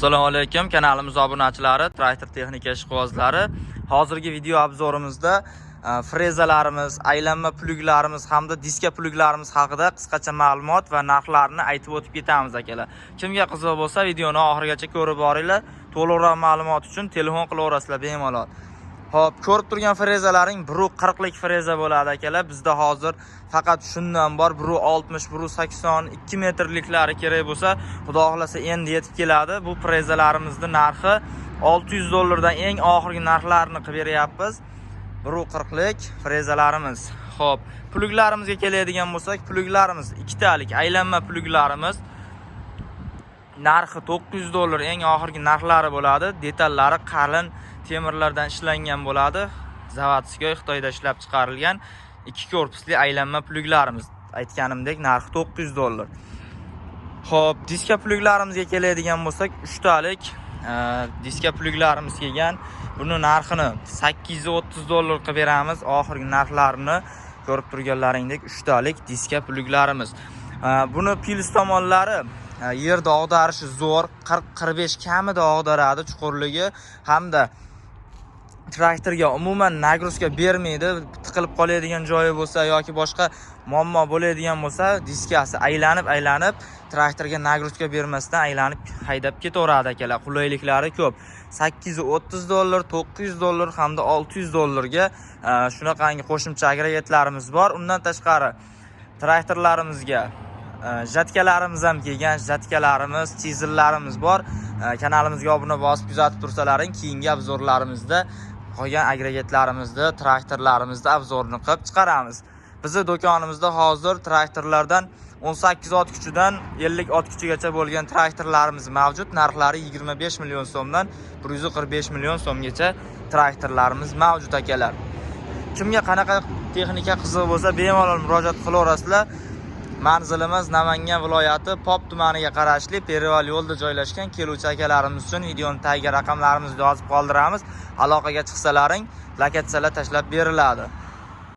Assalomu alaykum, kanalimiz obunachilari, traktor texnika ishqibozlari. Hozirgi video obzorimizda frezalarimiz, aylanma pluglarimiz hamda diska pluglarimiz haqida qisqacha ma'lumot va narxlarini aytib o'tib ketamiz akalar. Kimga qiziq bo'lsa, videoni oxirigacha ko'rib boringlar. To'liqroq ma'lumot uchun telefon qilaverasizlar bemalol. Xo'p, ko'rib turgan frezalaring 1.40lik freza bo'ladi akalar. Bizda hozir faqat shundan bor 1.60, 1.80, 2 metrliklari kerak bo'lsa, xudo xolasa endi yetib keladi. Bu frezalarimizning narxi $600 dan eng oxirgi narxlarini qilib beryapmiz. 1.40lik frezalarimiz. Xo'p, pluglarimizga keladigan bo'lsak, pluglarimiz ikkitalik aylanma pluglarimiz narxi $900 eng oxirgi narxlari bo'ladi. Detallari qalin temirlardan ishlangan bo'ladi. Zavodskiy Xitoyda ishlab chiqarilgan 2 korpusli aylanma pluglarimiz. Aytganimdek narxi $900. Xo'p, diska pluglarimizga keladigan bo'lsak, 3 talik diska pluglarimiz kelgan. Buni narxini $830 qilib beramiz. Oxirgi narxlarini ko'rib turganlaringdek 3 talik diska pluglarimiz. Buni pils tomonlari yerda og'darishi zo'r, 40-45 kamida og'daradi chuqurligi hamda traktorga umuman nagruzka bermaydi. Tiqilib qoladigan joyi bo'lsa yoki boshqa muammo bo'ladigan bo'lsa, diskasi aylanib traktorga nagruzka bermasdan aylanib haydab ketaveradi akalar. Qulayliklari ko'p. $830, $900 hamda $600 ga shunaqangi qo'shimcha agregatlarimiz bor. Undan tashqari traktorlarimizga jatkalarimiz ham kelgan, jatkalarimiz, chizillarimiz bor. Kanalimizga obuna bosib kuzatib tursalaring, keyingi obzorlarimizda qolgan agregatlarimizni, traktorlarimizni obzorini qilib chiqaramiz. Bizning do'konimizda hozir traktorlardan 18 ot kuchidan 50 ot kuchigacha bo'lgan traktorlarimiz mavjud. Narxlari 25 million so'mdan 145 million so'mgacha traktorlarimiz mavjud akalar. Kimga qanaqa texnika qiziq bo'lsa, bemalol murojaat qilaverasizlar. Manzilimiz Namangan viloyati Pop tumaniga qarashli Perival yo'lda joylashgan. Keluvchi akalarimiz uchun videoning tagiga raqamlarimizni yozib qoldiramiz. Aloqaga chiqsalaring, lokatsiyalar tashlab beriladi.